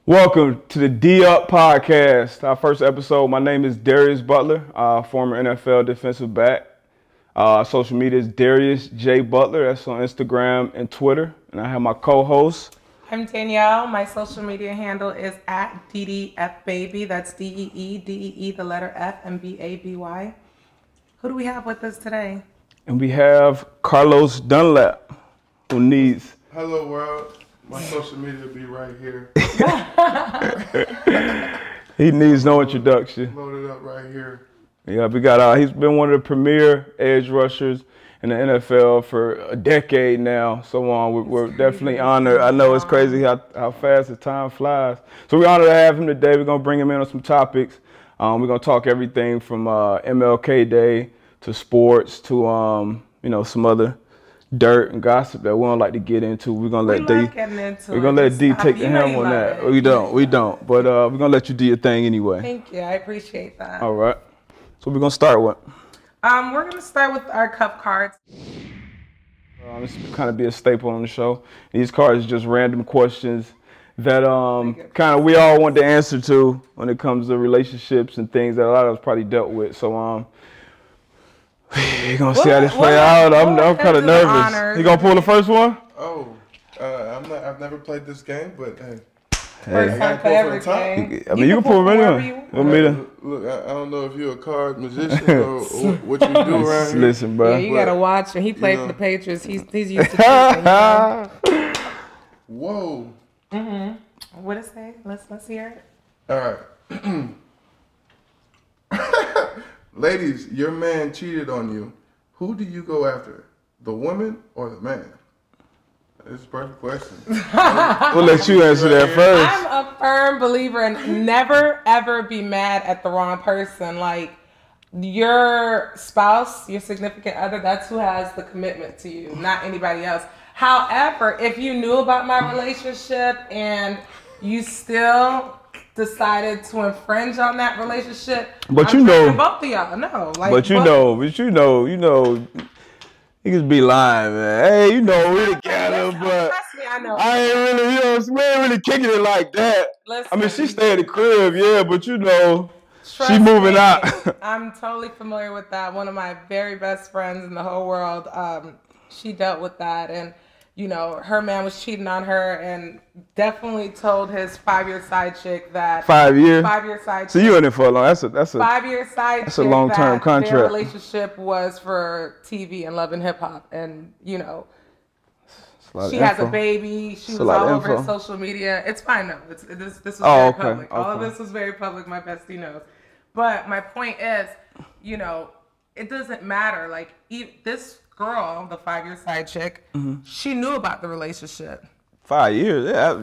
Welcome to the D Up Podcast, our first episode. My name is Darius Butler, former NFL defensive back. Social media is Darius J. Butler. That's on Instagram and Twitter. And I have my co-host. I'm Danielle. My social media handle is at DDFBaby. That's DEE, the letter F, and BABY. Who do we have with us today? And we have Carlos Dunlap, who needs... Hello, world. My social media will be right here. He needs no introduction. Loaded up right here. Yeah, we got. He's been one of the premier edge rushers in the NFL for a decade now. So we're definitely honored. I know it's crazy how fast the time flies. So we're honored to have him today. We're gonna bring him in on some topics. We're gonna talk everything from MLK Day to sports to some other dirt and gossip that we don't like to get into. We're gonna let D take the helm on that. We don't. But we're gonna let you do your thing anyway. Thank you. I appreciate that. All right. So we're gonna start with. We're gonna start with our cup cards. This will kind of be a staple on the show. These cards are just random questions that kind of we all want the answer to when it comes to relationships and things that a lot of us probably dealt with. So you're gonna see how this play out. I'm kind of nervous. You gonna pull the first one? Oh, I've never played this game, but hey. First time for everything. I mean, you can pull them anyway. Look, I don't know if you're a card magician or what you do around here. Listen, bro. Yeah, you gotta watch him. He played for the Patriots. He's used to it. Whoa. What it say? Let's hear it. All right. Ladies, your man cheated on you. Who do you go after? The woman or the man? That's a perfect question. We'll let you answer that first. I'm a firm believer in never, ever be mad at the wrong person. Like, your spouse, your significant other, that's who has the commitment to you, not anybody else. However, if you knew about my relationship and you still decided to infringe on that relationship, but I'm both of y'all know. Like, but you know, niggas be lying, man. Hey, we together, but trust me, I know. I ain't really, we ain't really kicking it like that. Listen, I mean, she stay at the crib, yeah, but she moving me, out. I'm totally familiar with that. One of my very best friends in the whole world, she dealt with that, and her man was cheating on her and definitely told his 5-year side chick that 5 years. 5-year side chick. So you in it for a long? That's a 5-year side. That's a long-term contract. Their relationship was for TV and Love and Hip Hop, and she has a baby. She was all over his social media. It's fine though. This was very public. All of this was very public. My bestie knows. But my point is, it doesn't matter. Like this girl, the 5-year side chick, she knew about the relationship. 5 years, yeah.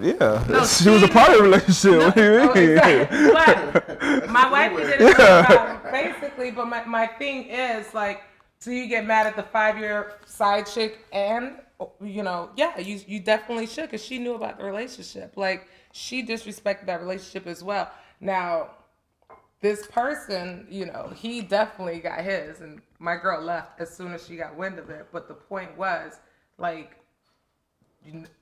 No, she was a part of the relationship. No, what do you mean? Exactly. But my wife didn't know about it, basically. But my thing is, like, so you get mad at the 5-year side chick, and you definitely should, because she knew about the relationship. Like, she disrespected that relationship as well. Now, this person, he definitely got his, and my girl left as soon as she got wind of it. But the point was, like,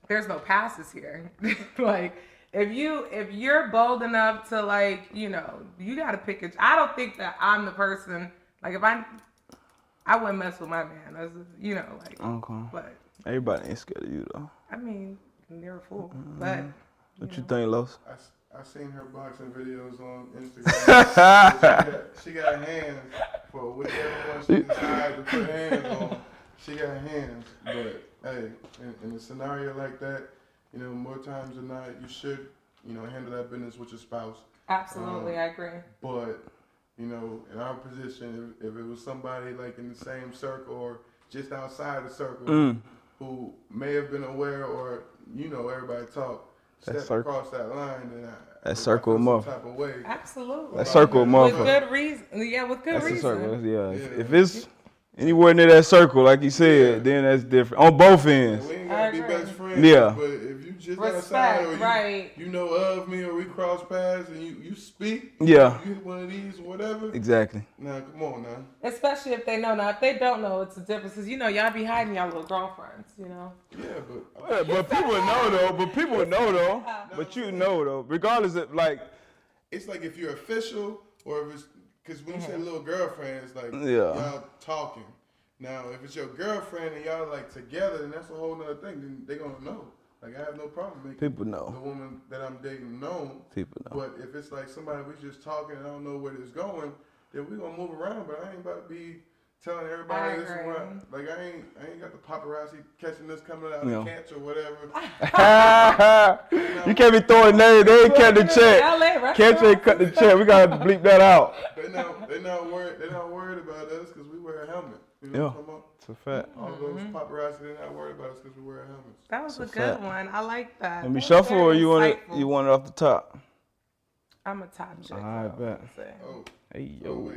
there's no passes here. Like, if you're bold enough to, like, you got to pick it. I don't think that I'm the person. Like, if I wouldn't mess with my man. That's, like. Okay. But everybody ain't scared of you though. I mean, they're a fool. But what you think, Los? I seen her boxing videos on Instagram. she got hands for whichever one she decides to put hands on. She got hands, but hey, in a scenario like that, more times than not, you should, handle that business with your spouse. Absolutely, I agree. But in our position, if it was somebody like in the same circle or just outside the circle who may have been aware or everybody talk. Step across that line, then that circle of motherfucker. Type of way. Absolutely. That circle of motherfucker. With good reason. Yeah, with good reason. Circle. Yeah. If it's anywhere near that circle, like you said, then that's different. On both ends. We ain't gotta be best friends. Yeah. But if you just respect, outside, or right? You know of me, or we cross paths, and you speak. Yeah. You hit one of these, or whatever. Exactly. Now, come on, now. Especially if they know. Now, if they don't know, it's a difference. Because, y'all be hiding y'all little girlfriends, Yeah, But people know though. But you know though. Regardless of like. It's like if you're official, or if it's because when you say little girlfriend, it's like y'all talking. Now, if it's your girlfriend and y'all like together, then that's a whole nother thing. Then they gonna know. Like, I have no problem making people know the woman that I'm dating known. People know. But if it's like somebody we just talking and I don't know where it's going, then we gonna move around. But I ain't about to be telling everybody this is what. Like, I ain't got the paparazzi catching this coming out of cats or whatever. You can't be throwing names. They ain't cut the check. Cats ain't cut the check. We gotta bleep that out. They not worried. They're not worried about us because we wear a helmet. You know what I'm talking about? It's a fact. All those paparazzi, they're not worried about us because we wear helmets. That was a good one. I like that. Let me shuffle, or you want it off the top? I'm a top chick. I bet. Oh. Hey yo.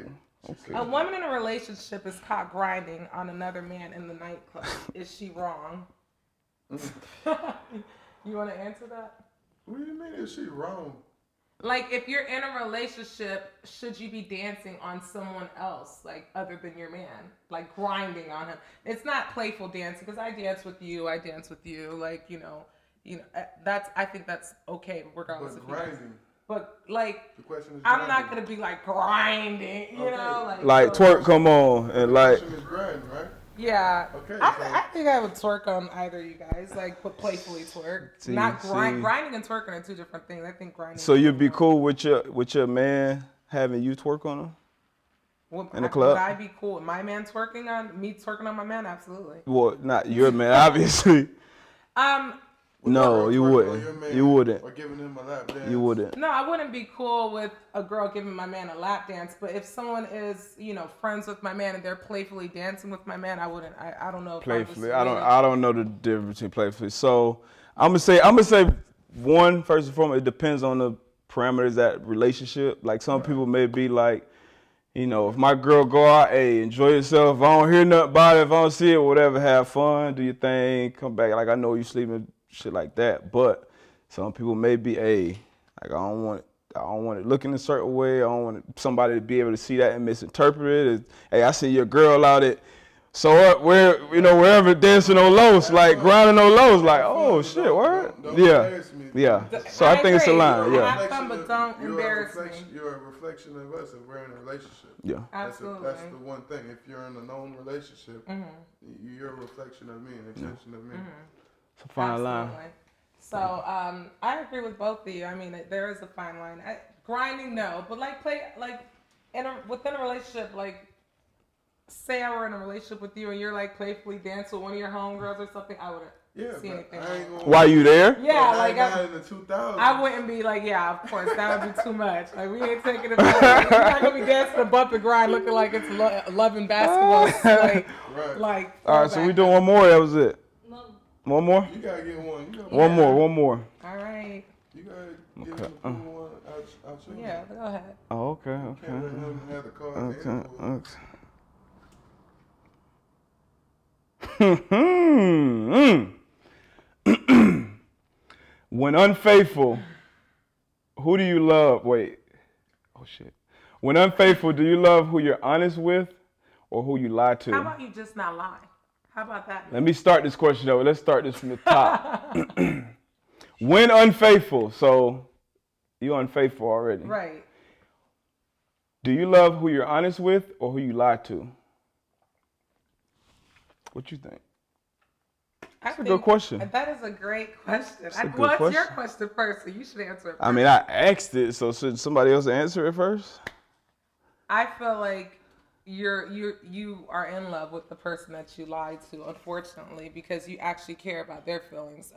Okay. A woman in a relationship is caught grinding on another man in the nightclub. Is she wrong? You want to answer that? What do you mean? Is she wrong? Like, if you're in a relationship, should you be dancing on someone else, like, other than your man? Like, grinding on him. It's not playful dancing, because I dance with you, like, I think that's okay, regardless of grinding. But, like, the question is I'm not going to be, like, grinding, you know? Like twerk, come on, and like. The question is grinding, right? Yeah. Okay. I think I would twerk on either of you guys, like, but playfully twerk. Not grind. Grinding and twerking are two different things. I think grinding. So you'd be cool with your man having you twerk on him? In the club? Would I be cool with my man twerking on my man? Absolutely. Well, not your man, obviously. No, you wouldn't. You wouldn't. Or giving him a lap dance. You wouldn't. No, I wouldn't be cool with a girl giving my man a lap dance. But if someone is, friends with my man and they're playfully dancing with my man, I wouldn't. I don't know. Playfully, I don't know the difference between playfully. So I'm gonna say one, first and foremost, it depends on the parameters of that relationship. Like some people may be like, if my girl go out, hey, enjoy yourself. If I don't hear nothing about it, if I don't see it, whatever, have fun, do your thing, come back. Like I know you sleeping. Shit like that, but some people may be, like I don't want it looking a certain way. I don't want somebody to be able to see that and misinterpret it. Hey, I see your girl out at wherever dancing on lows, like grinding on lows, like oh shit, word, yeah. So I think it's a line, Have fun, but don't embarrass me. You're a reflection of us if we're in a relationship. Yeah, absolutely. That's the one thing. If you're in a known relationship, you're a reflection of me, an extension of me. It's a fine line. So I agree with both of you. I mean, there is a fine line. Grinding, no, but within a relationship, like say I were in a relationship with you and you're like playfully dance with one of your homegirls or something, I wouldn't see anything. While you there? Yeah, like in the 2000s. I wouldn't be like, yeah, of course, that would be too much. Like we ain't taking it. We're not gonna be dancing a bump and grind, looking like it's loving basketball. Like. All right, so we doing one more. That was it. One more? You gotta get one. One more. All right. You gotta get one out your Yeah, go ahead. Oh, okay. Can't let him have the card. When unfaithful, who do you love? Wait. Oh, shit. When unfaithful, do you love who you're honest with or who you lie to? How about you just not lie? How about that? Let me start this question over. Let's start this from the top. When unfaithful, so you're unfaithful already. Right. Do you love who you're honest with or who you lie to? What you think? That's a good question. That is a great question. It's your question first, so you should answer it first. I mean, I asked it, so should somebody else answer it first? I feel like you are in love with the person that you lied to, unfortunately, because you actually care about their feelings.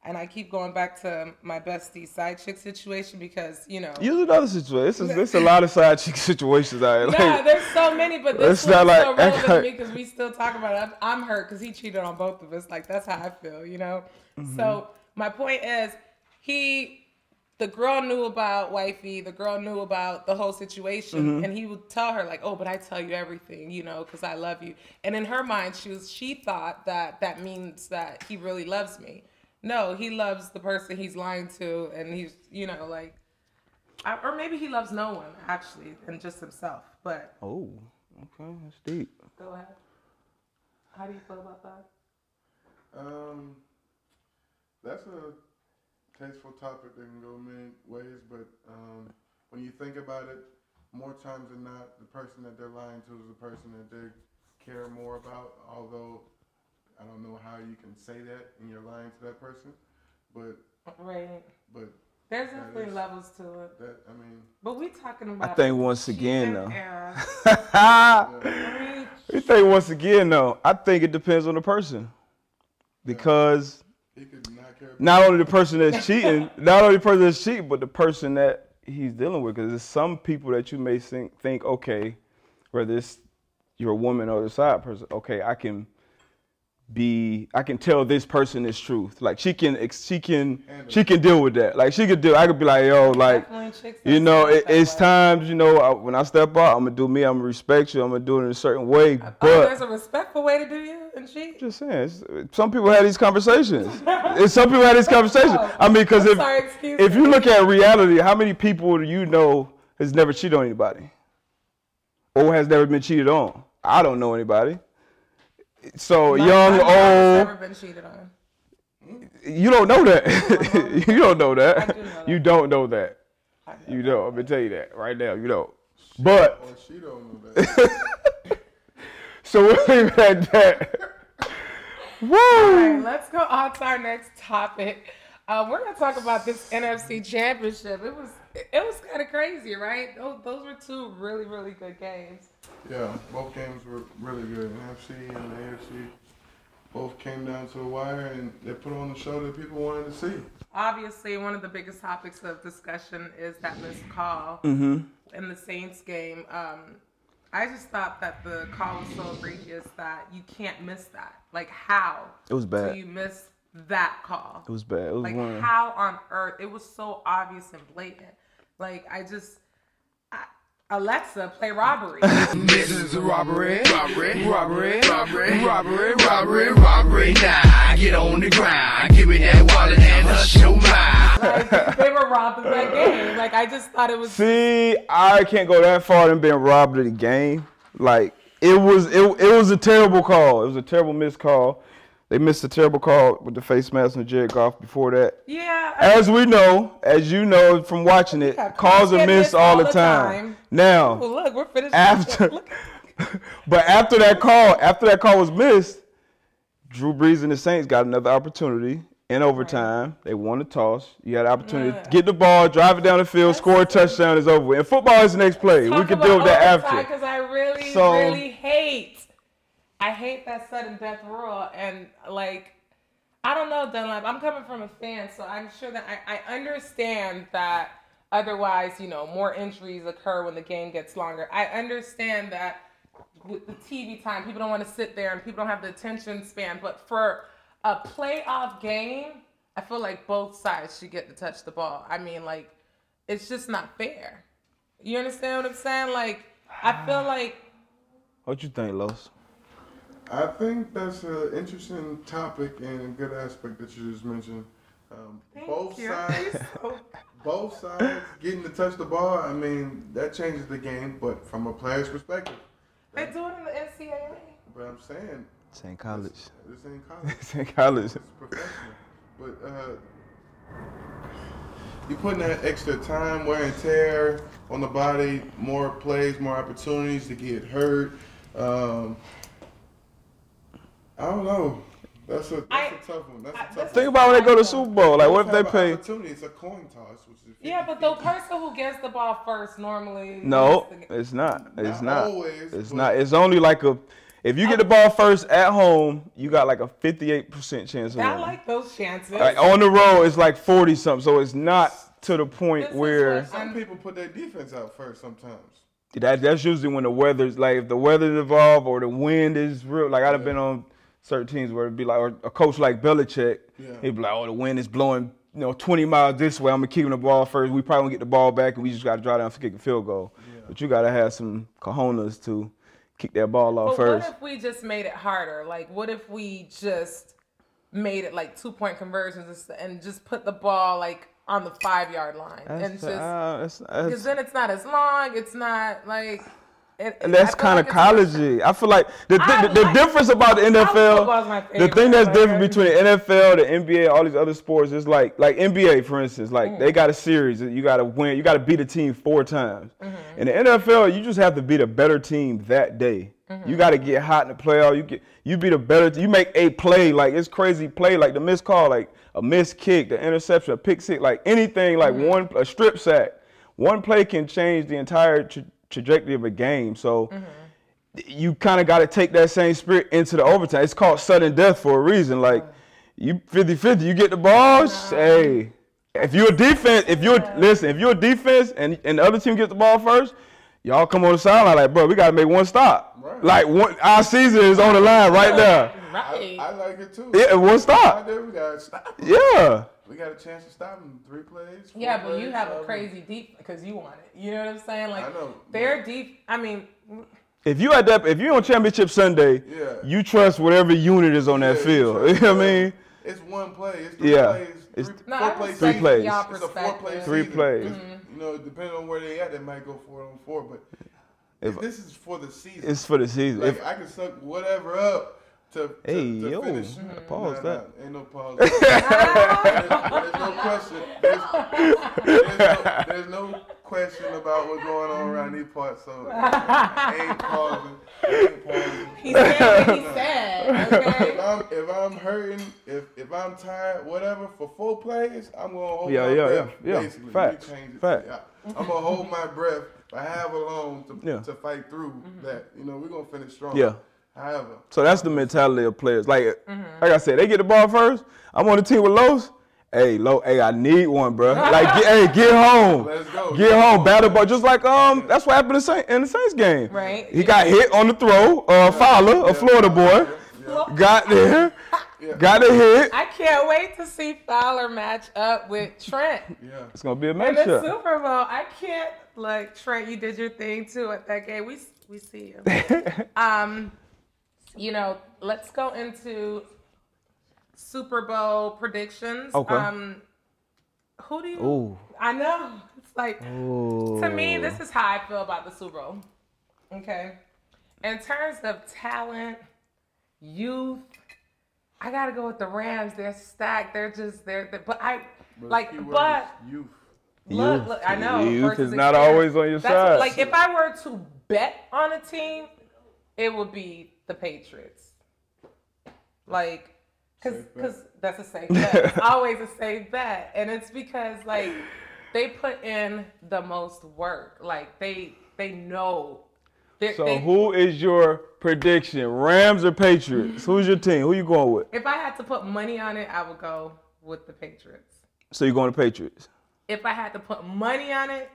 And I keep going back to my bestie side chick situation because, Use another situation. There's a lot of side chick situations out here. No, there's so many, but this one's so relevant to me because we still talk about it. I'm hurt because he cheated on both of us. Like, that's how I feel, Mm-hmm. So my point is, the girl knew about wifey, the girl knew about the whole situation, and he would tell her like, oh, but I tell you everything, because I love you. And in her mind, she thought that means that he really loves me. No, he loves the person he's lying to, and he's, you know, like, or maybe he loves no one actually, and just himself. But oh, okay, that's deep. Go ahead. How do you feel about that? That's a tasteful topic that can go many ways, but when you think about it, more times than not, the person that they're lying to is the person that they care more about. Although I don't know how you can say that and you're lying to that person, but but there's definitely levels to it. That I mean, but we talking about. I think once again though. I think it depends on the person, because not only the person that's cheating, but the person that he's dealing with. Because there's some people that you may think, okay, whether it's you're a woman or the side person, okay, I can tell this person this truth. Like she can deal with that. Like I could be like, yo, like, you know, it's times, you know, when I step out, I'm gonna do me. I'm gonna respect you. I'm gonna do it in a certain way. But there's a respectful way to do you and cheat. Just saying, some people have these conversations. I mean, because if you look at reality, how many people do you know has never cheated on anybody, or has never been cheated on? I don't know anybody. So young, old. Never been cheated on. You don't know that. You don't know that. I do know that. You don't know that. You don't. I'm gonna tell you that right now. You don't. But she don't know that. So we'll leave it at that. Woo! All right, let's go on to our next topic. We're gonna talk about this NFC Championship. It was kind of crazy, right? Those were two really, really good games. Yeah, both games were really good. NFC and the AFC both came down to the wire, and they put on the show that people wanted to see. Obviously, one of the biggest topics of discussion is that missed call in the Saints game. I just thought that the call was so egregious that you can't miss that. Like, how? It was bad. Do you miss that call? It was bad. It was like, how on earth? It was so obvious and blatant. Like, Alexa, play robbery. This is a robbery. Now get on the ground. Give me that wallet and hush your mouth. Like, they were robbed of that game. Like, I just thought it was. See, I can't go that far than being robbed of the game. Like, it was a terrible call. It was a terrible missed call. They missed a terrible call with the face mask on Jared Goff before that. Yeah. As you know from watching it, calls are missed all the time. Now, look, we're finished. But after that call was missed, Drew Brees and the Saints got another opportunity in overtime. They won the toss. You had an opportunity to get the ball, drive it down the field, score a touchdown, it's over. And football is the next play. We can deal with that after. Because I really hate. I hate that sudden death rule, and like, I don't know, Dunlap. I'm coming from a fan, so I'm sure that I understand that otherwise, you know, more injuries occur when the game gets longer. I understand that with the TV time, people don't want to sit there and people don't have the attention span. But for a playoff game, I feel like both sides should get to touch the ball. I mean, like, it's just not fair. You understand what I'm saying? Like, I feel like. What you think, Los? I think that's an interesting topic and a good aspect that you just mentioned. Both sides getting to touch the ball, I mean, that changes the game, but from a player's perspective. They do it in the NCAA. But I'm saying. This ain't college. This ain't college. This ain't college. It's professional. But you're putting that extra time, wear and tear on the body, more plays, more opportunities to get hurt. I don't know. That's a tough one. Think about when they go to Super Bowl. Like, what if they pay? It's a coin toss. Which is 50, yeah, but the person who gets the ball first normally. No, it's not. It's not. Always, it's not. It's only like if you get the ball first at home, you got like a 58% chance of winning. I like those chances. Like, on the road, it's like 40-something. So it's not to the point where some people put their defense out first sometimes. That's usually when the weather's like, if the weather's involved or the wind is real. Like, I've been on certain teams where it'd be like, or a coach like Belichick, he'd be like, oh, the wind is blowing, 20 miles this way. I'm gonna keep the ball first. We probably won't get the ball back, and we just got to drive down for kick a field goal. Yeah. But you got to have some cojones to kick that ball off first. What if we just made it harder? Like, what if we just made it like 2-point conversions and just put the ball like on the 5-yard line. And just because then it's not as long. It's not like. And that's kind of collegey. I feel like the difference about the NFL, the thing that's different between the NFL, the NBA, all these other sports is like NBA, for instance, like they got a series that you got to win. You got to beat a team 4 times. In the NFL, you just have to beat a better team that day. You got to get hot in the playoff. You beat a better. You make a play, like it's crazy play, like the missed call, like a missed kick, the interception, a pick six, like anything, like a strip sack. One play can change the entire trajectory of a game. So you kind of got to take that same spirit into the overtime. It's called sudden death for a reason. Like you 50-50, you get the ball, hey, if you're a defense, if you're a defense and the other team gets the ball first, y'all come on the sideline like, bro, we got to make one stop. Right. Like our season is on the line right now. Right. I like it too. Yeah, one stop. We got to stop. Yeah. We got a chance to stop them 3 plays. Yeah, but plays, you have a crazy deep because you want it. You know what I'm saying? Like I know. They're deep. I mean, if you're on Championship Sunday, you trust whatever unit is on that field. You know what I mean? It's one play. It's 3 plays. It's 4 plays. 3 plays. It's a 4-play 3 plays. You know, depending on where they at, they might go 4-on-4. But this is for the season. It's for the season. Like, I can suck whatever up. To finish. Pause that. Ain't no pause. There's no question. There's no question about what's going on around these parts. So I ain't pausing. He said what he said. Okay. If I'm hurting, if I'm tired, whatever, for 4 plays, I'm gonna hold my breath. Basically, Facts. I'm gonna hold my breath. I have alone to fight through that. You know, we're gonna finish strong. Yeah. However, so that's the mentality of players. Like I said, they get the ball first. I'm on the team with Los. Hey, I need one, bro. Like, get home. Let's go. Get home. Battle ball. Just like that's what happened in the Saints game. Right. He got hit on the throw. Fowler, a Florida boy, got there, got the hit. I can't wait to see Fowler match up with Trent. It's gonna be a In the matchup. Super Bowl, I can't Trent. You did your thing too at that game. We see you. You know, let's go into Super Bowl predictions. Okay. Who do you? Ooh. I know. It's like, to me, this is how I feel about the Super Bowl. Okay. In terms of talent, youth, I got to go with the Rams. They're stacked. They're youth. Look, I know. Youth is not always on your side. Like, if I were to bet on a team, it would be the Patriots. Like, because that's a safe bet. It's always a safe bet. And it's because, like, they put in the most work. Like, they know. Who is your prediction? Rams or Patriots? Who's your team? Who you going with? If I had to put money on it, I would go with the Patriots. So you're going to Patriots? If I had to put money on it,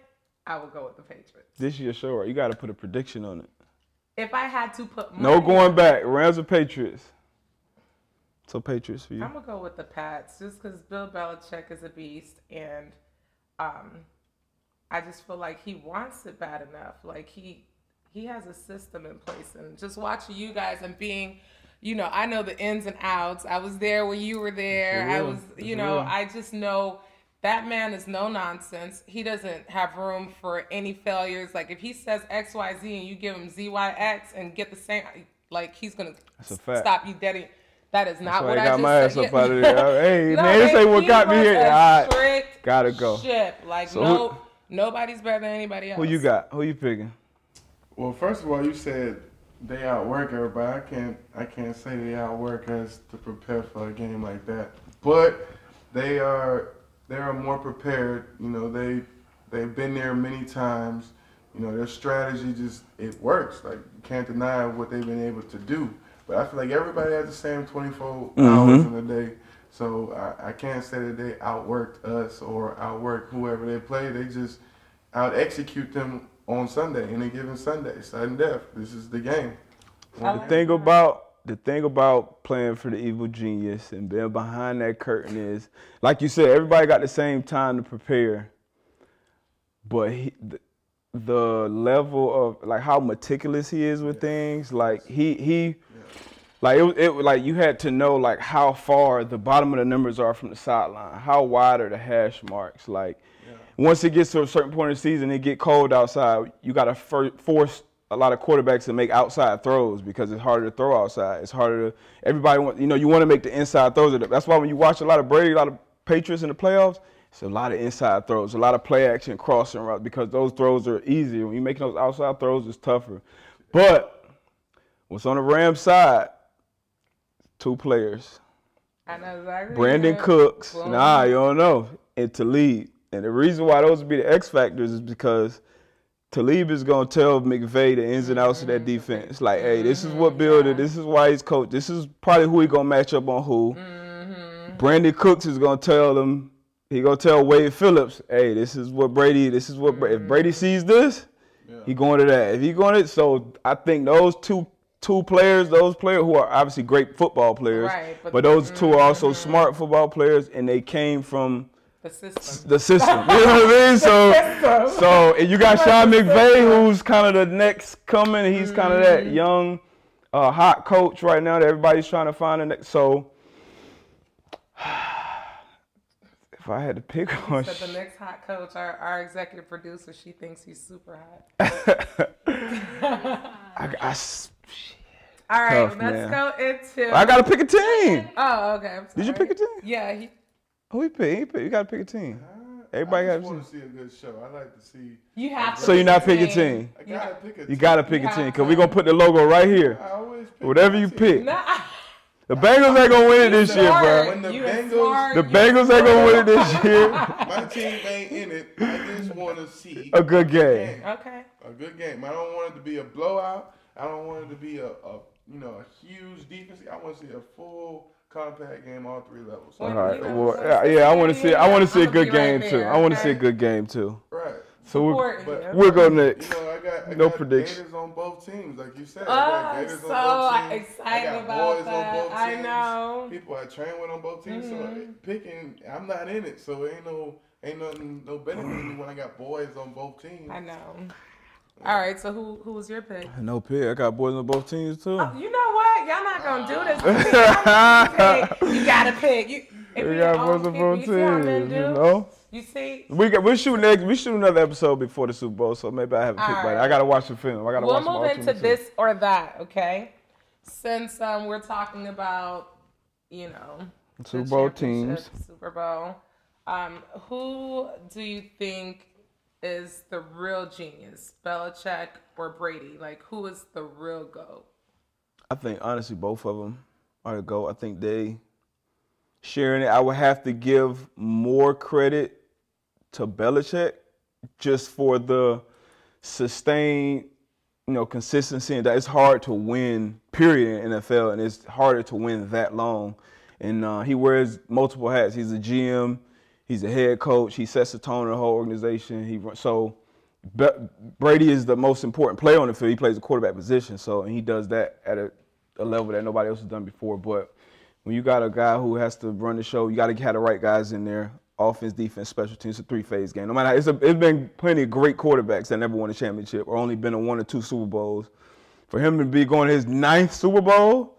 I would go with the Patriots. This is your show, right? You got to put a prediction on it. If I had to put money no going back. Rams or Patriots? So Patriots for you. I'm going to go with the Pats just because Bill Belichick is a beast. And I just feel like he wants it bad enough. Like he has a system in place. And just watching you guys and being, you know, I know the ins and outs. I was there when you were there. I was, you know, I just know that man is no nonsense. He doesn't have room for any failures. Like, if he says X, Y, Z and you give him Z, Y, X and get the same, like, he's going to stop you dead. That is not what I just said. I got my ass up out of there. Hey, no, man, this ain't what got me here. Strict gotta go. Ship. Like, nobody's better than anybody else. Who you got? Who you picking? Well, first of all, you said they outwork everybody. I can't say they outwork us to prepare for a game like that. But they are more prepared. You know, they've been there many times. You know, their strategy it works. Like, you can't deny what they've been able to do. But I feel like everybody has the same 24 hours in a day. So I can't say that they outworked us or outworked whoever they play. They just out-execute them on Sunday, any given Sunday. Sudden death. This is the game. The thing about playing for the Evil Genius and being behind that curtain is, like you said, everybody got the same time to prepare. But the level of, like, how meticulous he is with things, like he Like like you had to know like how far the bottom of the numbers are from the sideline, how wide are the hash marks. Like once it gets to a certain point in the season, it get cold outside. You got to force a lot of quarterbacks to make outside throws because it's harder to throw outside. It's harder to everybody want you want to make the inside throws. That's why when you watch a lot of Brady, a lot of Patriots in the playoffs, it's a lot of inside throws, a lot of play action crossing routes because those throws are easier. When you're making those outside throws, it's tougher. But what's on the Rams side? 2 players. I know exactly. Brandon Cooks. Nah, you don't know. And Talib. And the reason why those would be the X factors is because Talib is going to tell McVay the ins and outs of that defense. Like, hey, this is what built it. This is why he's coached. This is probably who he's going to match up on who. Brandon Cooks is going to tell them. He going to tell Wade Phillips, hey, this is what if Brady sees this, he going to that. If he going to, so I think those two players who are obviously great football players, right, but those 2 are also smart football players, and they came from the system. You know what I mean? So and you got Sean McVay, who's kind of the next coming. He's kind of that young, hot coach right now that everybody's trying to find the next. So if I had to pick one, the next hot coach, our executive producer, she thinks he's super hot. All right, let's go into. I gotta pick a team. Oh, okay. Did you pick a team? Yeah. Who he picked? You gotta pick a team. Everybody got to want to see a good show. I like to see. You have to. So you're not picking a team. I gotta pick a team. You gotta pick a team because we're gonna put the logo right here. I always pick whatever you pick. Nah. The Bengals ain't gonna win it this year, bro. When the Bengals ain't gonna win it this year. My team ain't in it. I just want to see a good game. Okay. A good game. I don't want it to be a blowout. I don't want it to be a huge defense. I want to see a full compact game, all 3 levels. All right. Well, yeah, I want to see. I want to see a good game too. I want to see a good game too. Right. So we'll go next. I no got prediction. Gators on both teams, like you said. I'm so excited about that. I know. People I train with on both teams, so picking. I'm not in it, so ain't nothing better than me when I got boys on both teams. I know. All right, so who was your pick? No pick. I got boys on both teams too. Oh, you know what? Y'all not gonna do this. You gotta pick. We got boys on both teams. You know. You see. We shoot another episode before the Super Bowl, so maybe I have a pick by it. I gotta watch the film. We'll move into this or that, okay? Since we're talking about Super Bowl teams. Super Bowl. Who do you think is the real genius, Belichick or Brady? Like, who is the real GOAT? I think, honestly, both of them are the GOAT. I think they sharing it. I would have to give more credit to Belichick just for the sustained, consistency. And that it's hard to win, period, in NFL, and it's harder to win that long. And he wears multiple hats. He's a GM. He's a head coach. He sets the tone of the whole organization. Brady is the most important player on the field. He plays the quarterback position, and he does that at a level that nobody else has done before. But when you got a guy who has to run the show, you got to have the right guys in there. Offense, defense, special teams. It's a 3-phase game. No matter it's been plenty of great quarterbacks that never won a championship or only been in 1 or 2 Super Bowls. For him to be going to his 9th Super Bowl.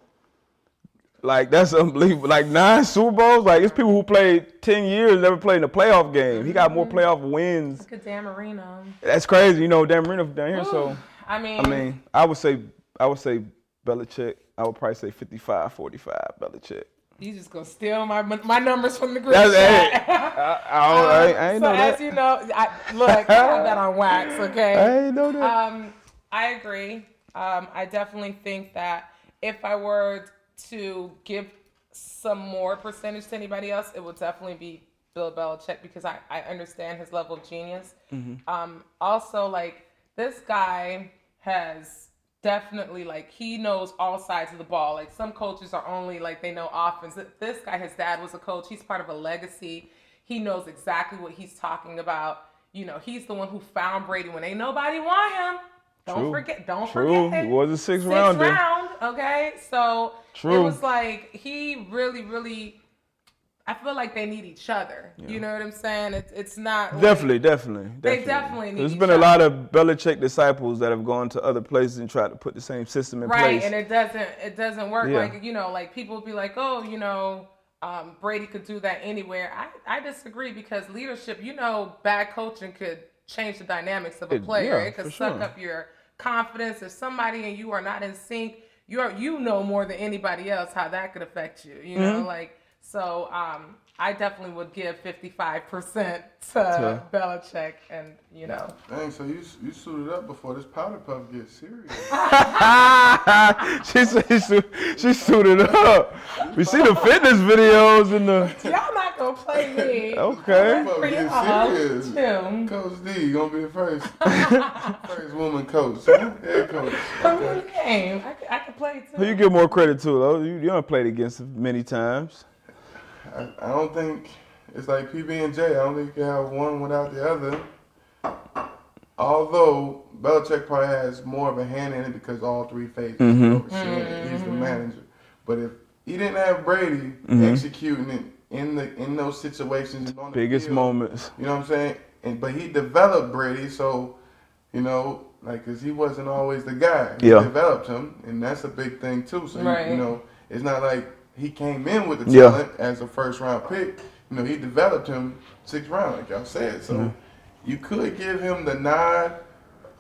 Like, that's unbelievable. Like, 9 Super Bowls? Like, it's people who played 10 years, never played in a playoff game. He got more playoff wins. Look at Dan Marino. That's crazy. Dan Marino down here, so. I mean, I would say Belichick. I would probably say 55-45 Belichick. You just gonna steal my numbers from the group chat. I ain't know that. As you know, I have that on wax, okay? I ain't know that. I agree. I definitely think that if I were to give some more percentage to anybody else, it would definitely be Bill Belichick because I understand his level of genius. Mm-hmm. Also, this guy has definitely, he knows all sides of the ball. Like, some coaches are only, they know offense. This guy, his dad was a coach. He's part of a legacy. He knows exactly what he's talking about. He's the one who found Brady when ain't nobody want him. Don't forget. He was a sixth round, okay? So True. It was he really, really, I feel like they need each other. Yeah. You know what I'm saying? It's not like, definitely. They definitely need. There's been a lot of Belichick disciples that have gone to other places and tried to put the same system in place. Right, and it doesn't work. Yeah. Like, you know, like people be like, oh, you know, Brady could do that anywhere. I disagree, because leadership, you know, bad coaching could change the dynamics of a player. It could suck up your confidence. If somebody and you are not in sync, you know more than anybody else how that could affect you. You know, like. So I definitely would give 55% to Belichick, and you know. Dang, so you suited up before this powder puff gets serious. she suited up. We see the fitness videos and the. Y'all not gonna play me. Okay. Get serious. Coach D, you gonna be the first woman coach, head coach. Game. I can play too. Who you give more credit to though? You don't played against him many times. I don't think it's like PB and J. I don't think you can have one without the other. Although Belichick probably has more of a hand in it because all three phases overseeing it. He's the manager. But if he didn't have Brady executing it in those situations, on the biggest field, moments, you know what I'm saying? But he developed Brady, so you know, like, cause he wasn't always the guy. He developed him, and that's a big thing too. So you know, it's not like he came in with the talent as a first-round pick. You know, he developed him 6th round, like y'all said. So you could give him the nod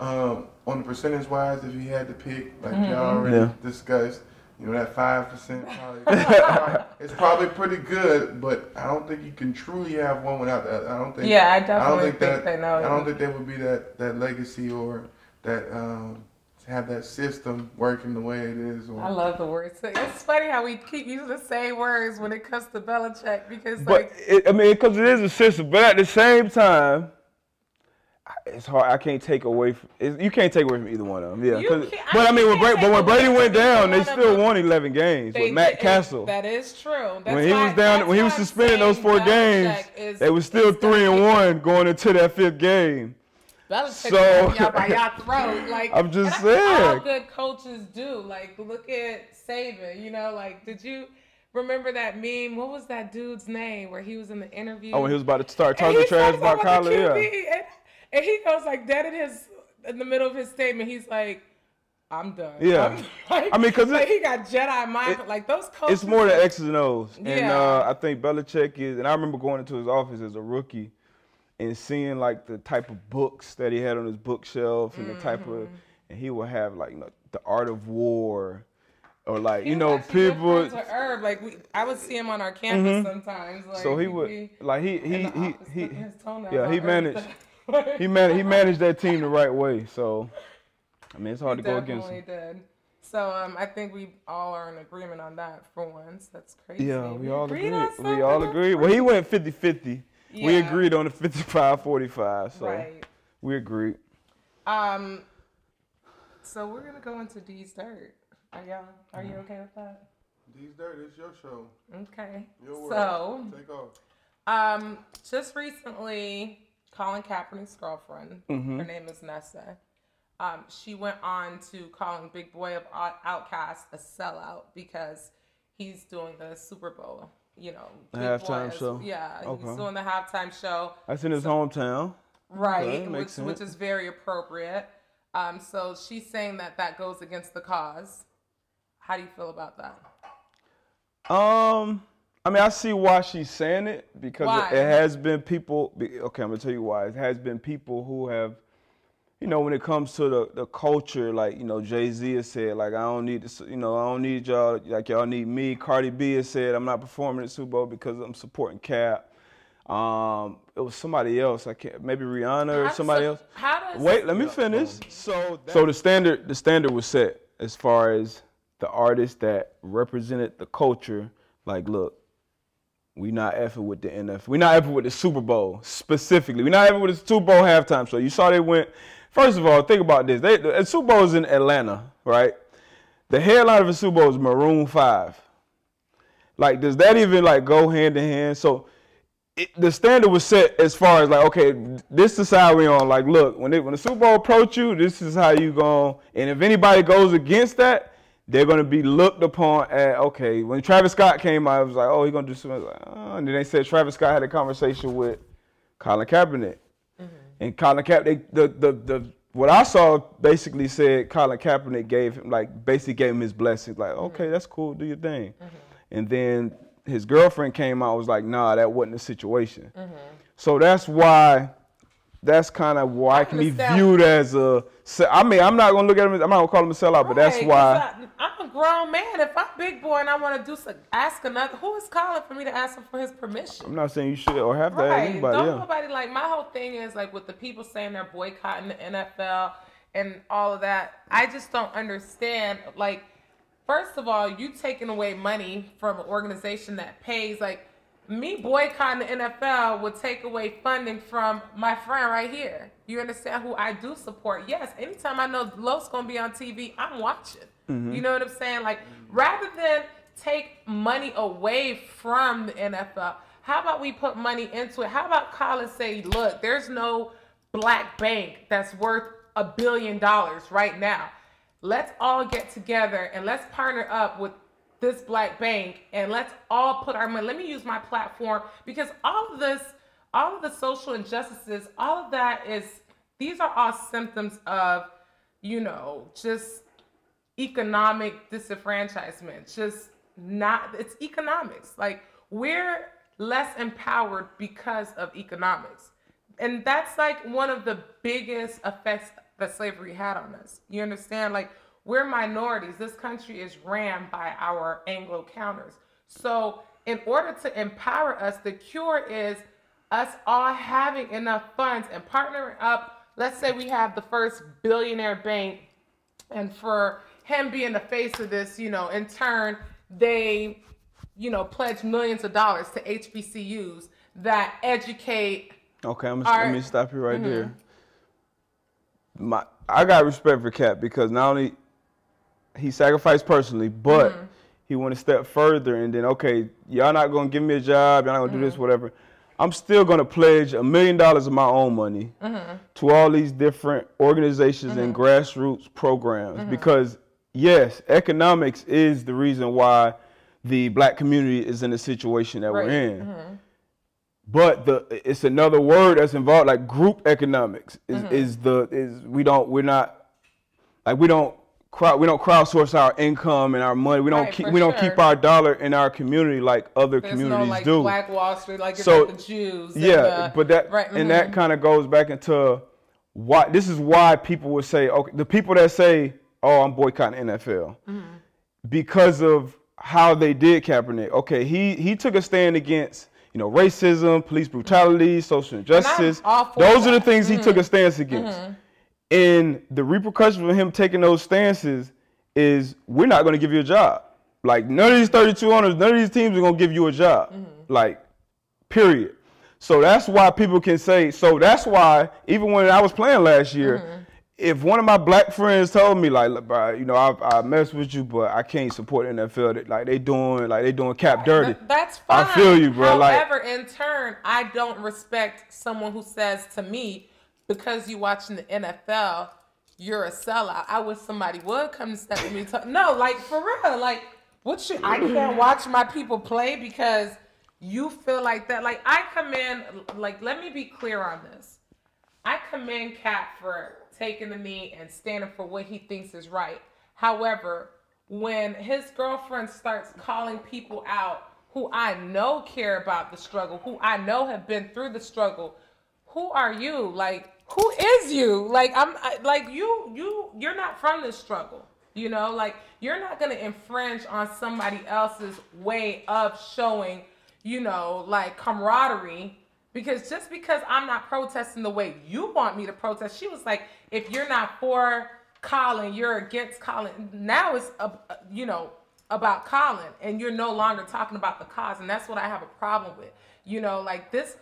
on the percentage-wise if he had to pick, like y'all already discussed. You know, that 5% probably, it's probably pretty good, but I don't think you can truly have one without the other. I don't think. Yeah, I definitely think they know. I don't think there would be that legacy or that. Have that system working the way it is. I love the words. It's funny how we keep using the same words when it comes to Belichick, because because it is a system, but at the same time, it's hard. I can't take away from you. Can't take away from either one of them. Yeah, but I mean, when Brady went down, they still won 11 games with Matt Castle. That is true. When he was down, when he was suspended those 4 games, they were still 3-1 going into that 5th game. Belichick y'all by y'all throat. Like, I'm just saying. All good coaches do. Like, look at Saban. You know, like, did you remember that meme? What was that dude's name where he was in the interview? Oh, when he was about to start talking trash about Kyler, and he goes like that in the middle of his statement. He's like, I'm done. Yeah. I mean, because he got Jedi mind. Like, those coaches. It's more than X's and O's. Yeah. And I think Belichick is, and I remember going into his office as a rookie and seeing like the type of books that he had on his bookshelf and the type of, and he would have like, you know, The Art of War, or like, you know, people. Herb. Like I would see him on our campus sometimes. Like, so he would like he managed that team the right way. So I mean, it's hard to go against him. Definitely did. So I think we all are in agreement on that for once. That's crazy. Yeah, we all agree. We all agree. Well, he went 50-50. Yeah. We agreed on the 55-45, so we agreed. So we're gonna go into D's Dirt. Are you okay with that? D's Dirt, it's your show. Okay. Your word. So take off. Just recently, Colin Kaepernick's girlfriend, her name is Nessa. She went on to calling Big Boy of Outkast a sellout because he's doing the Super Bowl. You know, the halftime show. Yeah, he's doing the halftime show. That's in his hometown. Right, which is very appropriate. So she's saying that goes against the cause. How do you feel about that? I mean, I see why she's saying it, because it has been people. Okay, I'm gonna tell you why. It has been people who have, you know, when it comes to the culture, like, you know, Jay-Z has said, like, I don't need this, you know, I don't need y'all, like, y'all need me. Cardi B has said, I'm not performing at Super Bowl because I'm supporting Cap. It was somebody else. I can't, maybe Rihanna or somebody else. Wait, let me finish. So the standard was set as far as the artists that represented the culture. Like, look, we not effing with the NFL. We not effing with the Super Bowl specifically. We not effing with the Super Bowl halftime show. You saw they went. First of all, think about this. The Super Bowl is in Atlanta, right? The headline of the Super Bowl is Maroon 5. Like, does that even, like, go hand in hand? So the standard was set as far as, like, okay, this is how we on. Like, look, when the Super Bowl approach you, this is how you go. And if anybody goes against that, they're going to be looked upon at, okay, when Travis Scott came out, it was like, oh, he's going to do something. Like, oh. And then they said Travis Scott had a conversation with Colin Kaepernick. And Colin Kaepernick, what I saw basically said Colin Kaepernick basically gave him his blessings. Like, okay, that's cool, do your thing. And then his girlfriend came out and was like, nah, that wasn't the situation. So that's kind of why it can be viewed as I mean, I'm not going to look at him, I'm not going to call him a sellout, but that's why. I'm a grown man. If I'm big boy and I want to ask another, who is calling for me to ask him for his permission? I'm not saying you should or have to ask anybody. Don't nobody, like, my whole thing is, like, with the people saying they're boycotting the NFL and all of that, I just don't understand. Like, first of all, you taking away money from an organization that pays, like, me boycotting the NFL would take away funding from my friend right here. You understand, who I do support? Yes, anytime I know Los gonna be on TV, I'm watching. You know what I'm saying? Like, rather than take money away from the NFL, how about we put money into it? How about Colin say, look, there's no black bank that's worth $1 billion right now. Let's all get together and let's partner up with this black bank and let's all put our money. Let me use my platform, because all of the social injustices, all of that these are all symptoms of, you know, just economic disenfranchisement. It's economics. Like, we're less empowered because of economics. And that's like one of the biggest effects that slavery had on us. You understand? Like, we're minorities. This country is ran by our Anglo counters. So in order to empower us, the cure is us all having enough funds and partnering up. Let's say we have the first billionaire bank, and for him being the face of this, you know, in turn, they, you know, pledge millions of dollars to HBCUs that educate. Okay, let me stop you right there. I got respect for Cap, because not only he sacrificed personally, but he went a step further, and then, okay, y'all not going to give me a job, y'all not going to do this, whatever. I'm still going to pledge $1 million of my own money to all these different organizations and grassroots programs, because, yes, economics is the reason why the black community is in the situation that we're in. But it's another word that's involved, like group economics we don't crowdsource our income and our money. We don't keep our dollar in our community like other communities do. Black Wall Street, like the Jews. But that kind of goes back into why this is why people would say, okay, the people that say, oh, I'm boycotting NFL, because of how they did Kaepernick. Okay, he took a stand against, you know, racism, police brutality, social injustice. Those are the things he took a stance against. And the repercussions of him taking those stances is, we're not going to give you a job. Like, none of these 32 owners, none of these teams are going to give you a job. Like, period. So that's why people can say, so that's why, even when I was playing last year, if one of my black friends told me, like, look, bro, you know, I mess with you, but I can't support NFL. Like they doing Cap dirty. That's fine. I feel you, bro. However, in turn, I don't respect someone who says to me, because you watching the NFL, you're a sellout. I wish somebody would come and step with me. No, like, for real. Like, I can't watch my people play because you feel like that. Like, I commend, like, let me be clear on this. I commend Cap for taking the knee and standing for what he thinks is right. However, when his girlfriend starts calling people out who I know care about the struggle, who I know have been through the struggle, who are you? Like, who is you? Like, you're not from this struggle. You know, like, you're not going to infringe on somebody else's way of showing, you know, like, camaraderie. Because just because I'm not protesting the way you want me to protest, she was like, if you're not for Colin, you're against Colin. Now it's, you know, about Colin, and you're no longer talking about the cause. And that's what I have a problem with. You know, like, this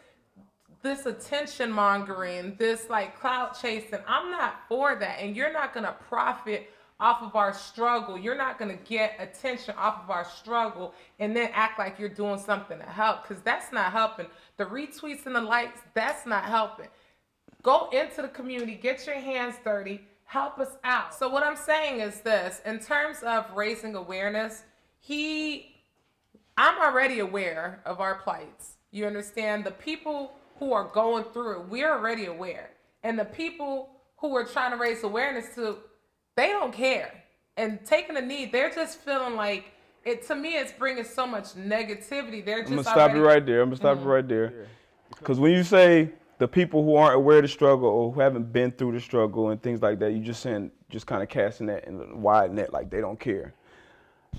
attention mongering, this like clout chasing, I'm not for that. And you're not going to profit off of our struggle. You're not going to get attention off of our struggle and then act like you're doing something to help, because that's not helping. The retweets and the likes, that's not helping. Go into the community, get your hands dirty, help us out. So what I'm saying is this, in terms of raising awareness, I'm already aware of our plights. You understand? The people who are going through it, we're already aware. And the people who we're trying to raise awareness to, they don't care. And taking a knee, they're just feeling like, to me, it's bringing so much negativity. They're just I'm going to stop you right there. I'm going to stop you right there. Because when you say the people who aren't aware of the struggle or who haven't been through the struggle and things like that, you just saying, just kind of casting that in the wide net, like they don't care.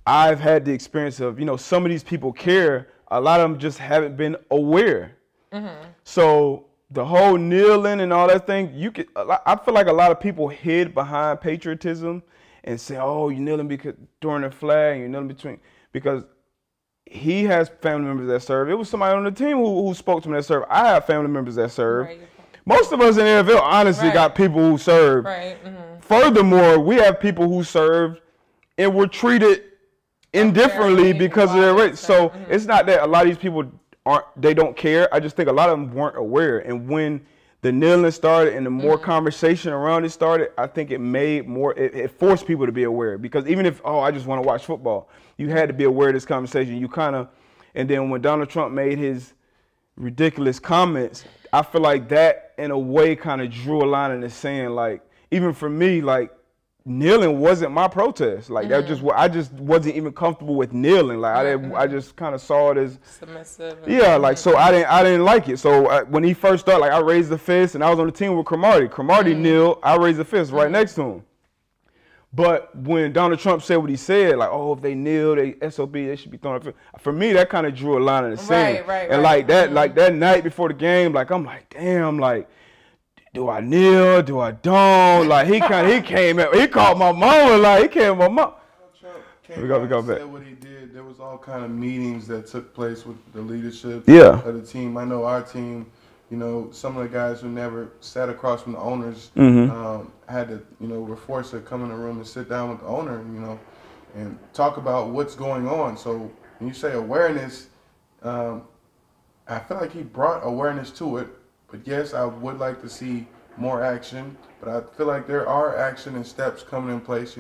I've had the experience of, some of these people care. A lot of them just haven't been aware. So the whole kneeling and all that thing, I feel like a lot of people hid behind patriotism and say, oh, you're kneeling because during the flag, you're kneeling because he has family members that serve. It was somebody on the team who spoke to him that served. I have family members that serve. Right. Most of us in the NFL honestly got people who serve. Right. Furthermore, we have people who served and were treated indifferently because of their race. So it's not that a lot of these people they don't care. I just think a lot of them weren't aware. And when the kneeling started and the more conversation around it started, I think it made it forced people to be aware. Because even if, I just want to watch football, you had to be aware of this conversation. And then when Donald Trump made his ridiculous comments, I feel like that in a way kind of drew a line in the sand. Like, even for me, like, kneeling wasn't my protest. Like I just wasn't even comfortable with kneeling. Like I just kind of saw it as submissive. Yeah, like so I didn't like it. So when he first started, like I raised the fist, and I was on the team with Cromartie. Cromartie kneeled, I raised the fist right next to him. But when Donald Trump said what he said, like, if they kneel, they SOB, they should be thrown up. For me, that kind of drew a line in the sand. And like that night before the game, like I'm like, damn, like, do I kneel? Do I don't? Like he came out. He called my mama. Like he came my mom. We go back. What he did. There was all kind of meetings that took place with the leadership of the team. I know our team. Some of the guys who never sat across from the owners had to. Were forced to come in the room and sit down with the owner. And talk about what's going on. So when you say awareness, I feel like he brought awareness to it. But yes, I would like to see more action. But I feel like there are action and steps coming in place.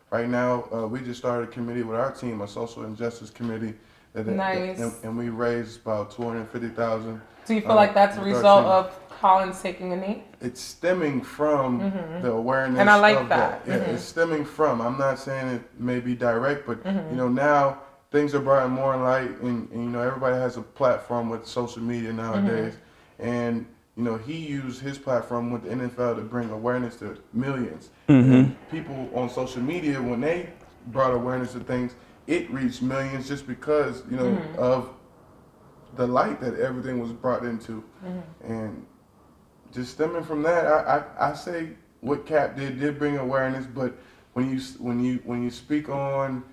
Right now we just started a committee with our team, a social injustice committee. Nice. And we raised about $250,000. Do you feel like that's a result of Collins taking a knee? It's stemming from the awareness. And I like that. Yeah, it's stemming from. I'm not saying it may be direct, but now things are brought more in light, and everybody has a platform with social media nowadays. And he used his platform with the NFL to bring awareness to millions. And people on social media, when they brought awareness to things, it reached millions just because of the light that everything was brought into. And just stemming from that, I say what Cap did bring awareness. But when you speak on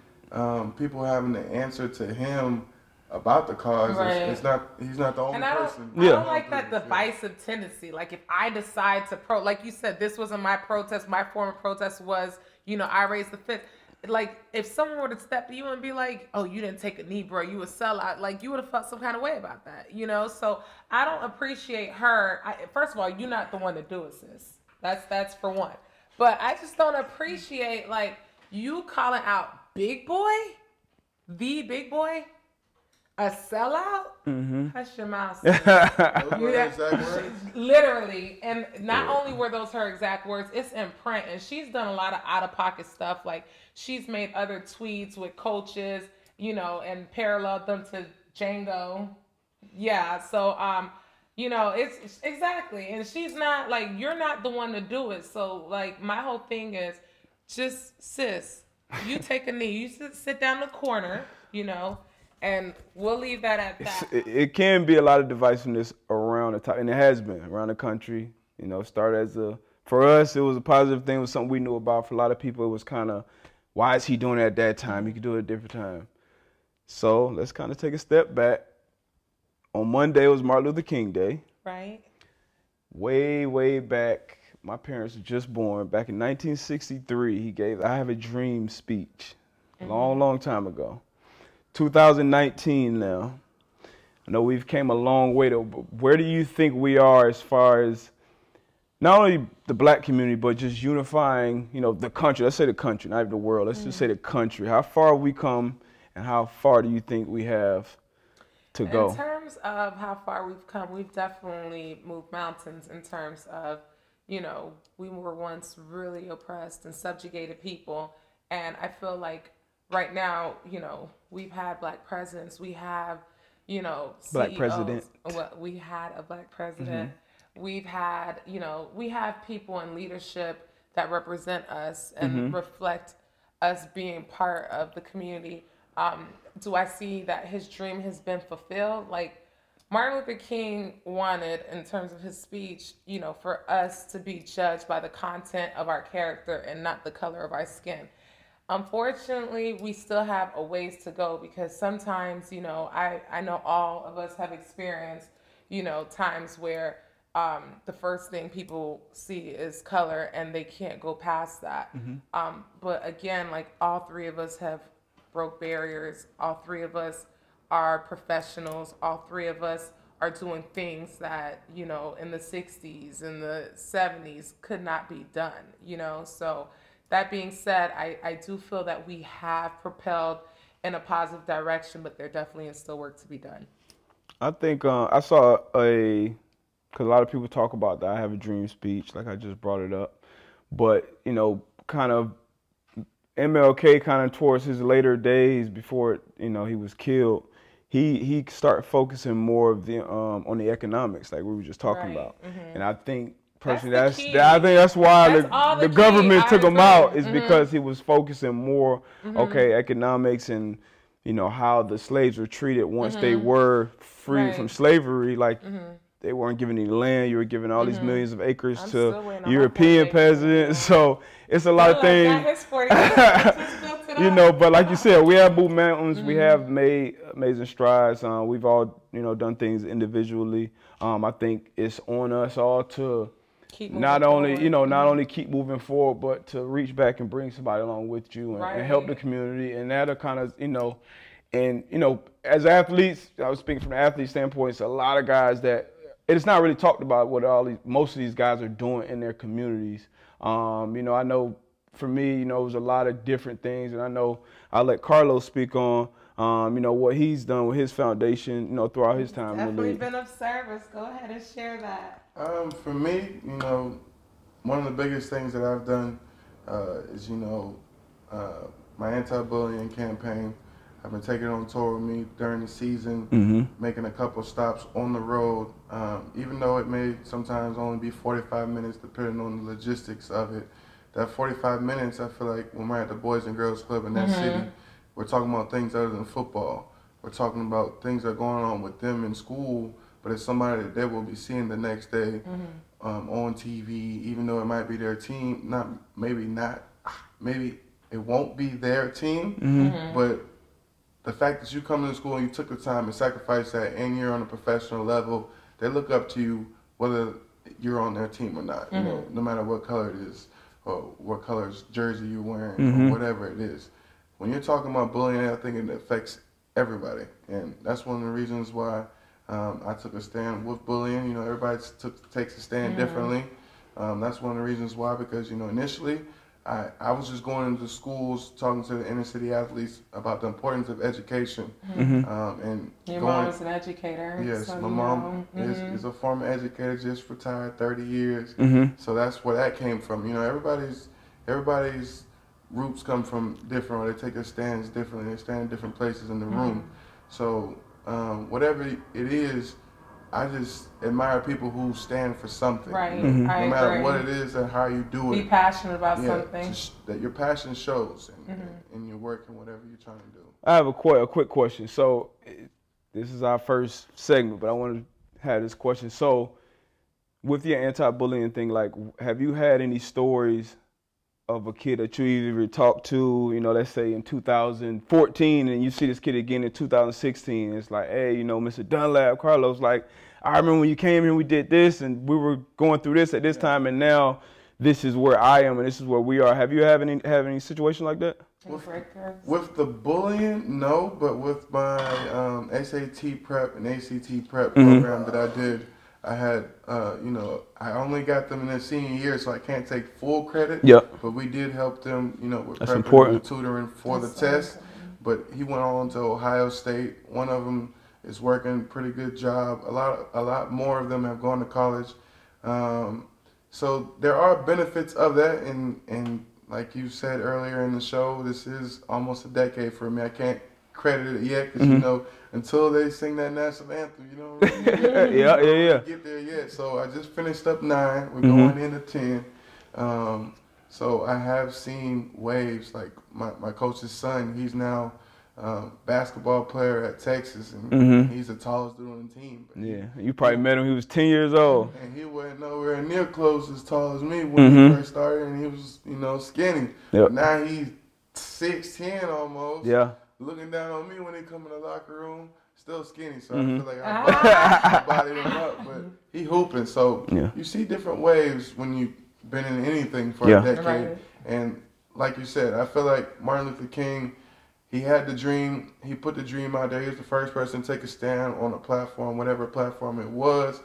people having to answer to him about the cause, he's not the only person. I don't like that divisive tendency. Like if I decide to like you said, this wasn't my protest. My form of protest was, I raised the fist. Like if someone were to step to you and be like, "Oh, you didn't take a knee, bro. You a sellout." Like you would have felt some kind of way about that, So I don't appreciate her. First of all, you're not the one to do it, sis. That's for one. But I just don't appreciate like you calling out Big Boy, the Big Boy. A sellout? Hush your mouth. Literally. And not only were those her exact words, it's in print. And she's done a lot of out-of-pocket stuff. Like, she's made other tweets with coaches, and paralleled them to Django. Yeah, so, it's exactly. And she's not, like, you're not the one to do it. So, like, my whole thing is just, sis, you take a knee. You sit down in the corner, and we'll leave that at that. It can be a lot of divisiveness around the top, and it has been around the country. Started for us, it was a positive thing. It was something we knew about. For a lot of people, it was kind of, why is he doing it at that time? He could do it at a different time. So let's kind of take a step back. On Monday, it was Martin Luther King Day. Right. Way, way back, my parents were just born. Back in 1963, he gave I Have a Dream speech. Long, long time ago. 2019 now. I know we've came a long way, though, but where do you think we are as far as not only the black community, but just unifying, you know, the country. Let's say the country, not even the world. Let's just say the country. How far have we come, and how far do you think we have to go? In terms of how far we've come, we've definitely moved mountains in terms of, you know, we were once really oppressed and subjugated people. And I feel like right now, you know, we've had black presidents. We have, you know, Black CEOs. president. Well, we had a black president. We've had, you know, we have people in leadership that represent us and reflect us being part of the community. Do I see that his dream has been fulfilled? Like Martin Luther King wanted, in terms of his speech, you know, for us to be judged by the content of our character and not the color of our skin. Unfortunately, we still have a ways to go because sometimes, you know, I know all of us have experienced, you know, times where the first thing people see is color and they can't go past that. But again, like all three of us have broke barriers. All three of us are professionals. All three of us are doing things that, you know, in the 60s and the 70s could not be done, you know. So that being said, I do feel that we have propelled in a positive direction, but there definitely is still work to be done. I think I saw because a lot of people talk about that I Have a Dream speech, like I just brought it up. But, you know, kind of MLK kind of towards his later days before, you know, he was killed, he started focusing more of the on the economics, like we were just talking about. And I think personally, I think that's why the government took him out, is because he was focusing more, okay, economics and, you know, how the slaves were treated once they were freed from slavery. Like they weren't giving any land. You were giving all these millions of acres to European peasants. So it's a lot of things. You know, but like you said, we have moved mountains. We have made amazing strides. We've all, you know, done things individually. I think it's on us all to not only keep moving forward, but to reach back and bring somebody along with you and help the community. And that'll kind of, you know, and, you know, as athletes, I was speaking from the athlete standpoint, it's a lot of guys that it's not really talked about what most of these guys are doing in their communities. You know, I know for me, you know, it was a lot of different things, and I know I'll let Carlos speak on, you know, what he's done with his foundation, you know, throughout his time in the league. Definitely been of service. Go ahead and share that. For me, you know, one of the biggest things that I've done is, you know, my anti-bullying campaign. I've been taking it on tour with me during the season, making a couple stops on the road, even though it may sometimes only be 45 minutes depending on the logistics of it. That 45 minutes, I feel like when we're at the Boys and Girls Club in that city, we're talking about things other than football. We're talking about things that are going on with them in school, but it's somebody that they will be seeing the next day on TV, even though it might be their team. Maybe it won't be their team, but the fact that you come to school and you took the time and sacrificed that, and you're on a professional level, they look up to you whether you're on their team or not. You know, no matter what color it is, or what color's jersey you're wearing, or whatever it is. When you're talking about bullying, I think it affects everybody, and that's one of the reasons why I took a stand with bullying. You know, everybody takes a stand differently. That's one of the reasons why, because, you know, initially, I was just going into schools talking to the inner city athletes about the importance of education. And your mom is an educator. Yes, so my mom is a former educator, just retired, 30 years. So that's where that came from. You know, everybody's roots come from different, or they take their stands differently. They stand in different places in the room. So whatever it is, I just admire people who stand for something. Right. No matter what it is and how you do it. Be passionate about something. That your passion shows in your work and whatever you're trying to do. I have a quick question. So this is our first segment, but I want to have this question. So with your anti-bullying thing, like, have you had any stories of a kid that you either talked to, you know, let's say in 2014, and you see this kid again in 2016, it's like, hey, you know, Mr. Dunlap, Carlos, like, I remember when you came here, we did this, and we were going through this at this time, and now this is where I am, and this is where we are. Have you have any situation like that? With the bullying, no, but with my SAT prep and ACT prep program that I did, I had, you know, I only got them in their senior year, so I can't take full credit. Yep. But we did help them, you know, with That's prepping important. and tutoring for the test. But he went on to Ohio State. One of them is working pretty good job. A lot more of them have gone to college. So there are benefits of that, and like you said earlier in the show, this is almost a decade for me. I can't credit it yet because you know, until they sing that national anthem, you don't really get there yet. So I just finished up 9. We're going into 10. So I have seen waves. Like my coach's son, he's now basketball player at Texas, and he's the tallest dude on the team. But you probably met him. He was 10 years old, and he wasn't nowhere near close as tall as me when he first started, and he was, you know, skinny. But now he's 6'10" almost. Yeah. Looking down on me when they come in the locker room, still skinny. So I feel like I bodied him up, but he hooping. So you see different waves when you've been in anything for a decade. Right. And like you said, I feel like Martin Luther King, he had the dream. He put the dream out there. He was the first person to take a stand on a platform, whatever platform it was.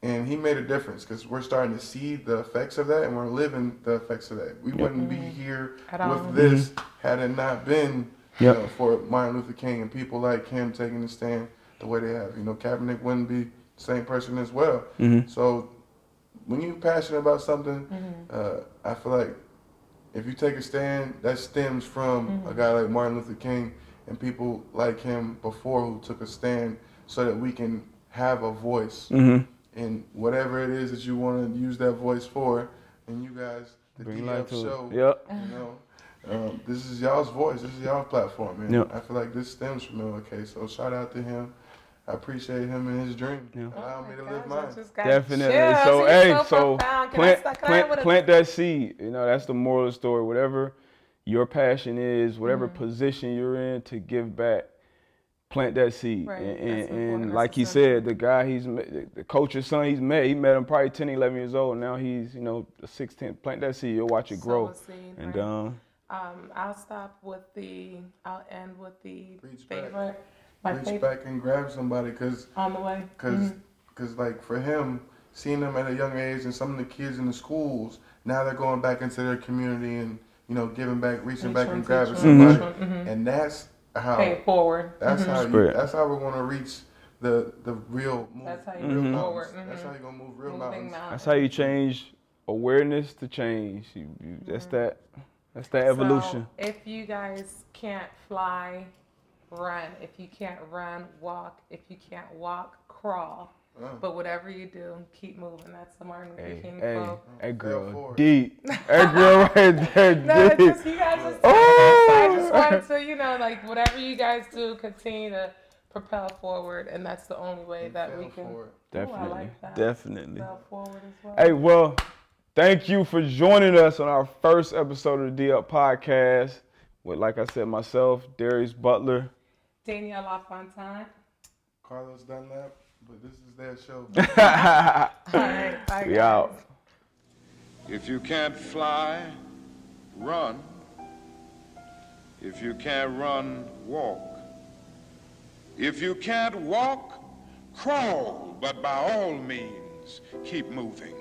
And he made a difference because we're starting to see the effects of that, and we're living the effects of that. We wouldn't be here with this had it not been you know, for Martin Luther King and people like him taking the stand the way they have. You know, Kaepernick wouldn't be the same person as well. So when you're passionate about something, I feel like if you take a stand, that stems from a guy like Martin Luther King and people like him before who took a stand so that we can have a voice in whatever it is that you want to use that voice for. And you guys, the DF show, you know, this is y'all's voice. This is y'all's platform, man. I feel like this stems from MLK. So shout out to him. I appreciate him and his dream. Allow me to live mine. Definitely. So hey, so plant that seed. You know, that's the moral of the story. Whatever your passion is, whatever position you're in, to give back, plant that seed. And like he said, the guy the coach's son he met him probably 10, 11 years old. Now he's, you know, 16. Plant that seed. You'll watch it grow. And I'll end with the Reach favorite. Reach back and grab somebody, cause on the way. Cause like for him, seeing them at a young age, and some of the kids in the schools now they're going back into their community and, you know, giving back, reaching back and grabbing somebody, and that's how pay it forward. That's how that's how we're gonna reach the real move. That's how you move forward. That's how you're gonna move real mountains. That's how you change awareness to change. That's that evolution. So if you guys can't fly, run. If you can't run, walk. If you can't walk, crawl. But whatever you do, keep moving. That's the Martin Luther King quote. That girl deep. That girl right there deep. No, it's just you guys just I just wanted to, you know, like whatever you guys do, continue to propel forward, and that's the only way that we can. Definitely. Ooh, I like that. Definitely. Propel forward as well. Hey, well, thank you for joining us on our first episode of the D-Up Podcast with, like I said, myself, Darius Butler, Danielle LaFontaine, Carlos Dunlap, but this is their show. All right, bye, we guys. out. If you can't fly, run. If you can't run, walk. If you can't walk, crawl. But by all means, keep moving.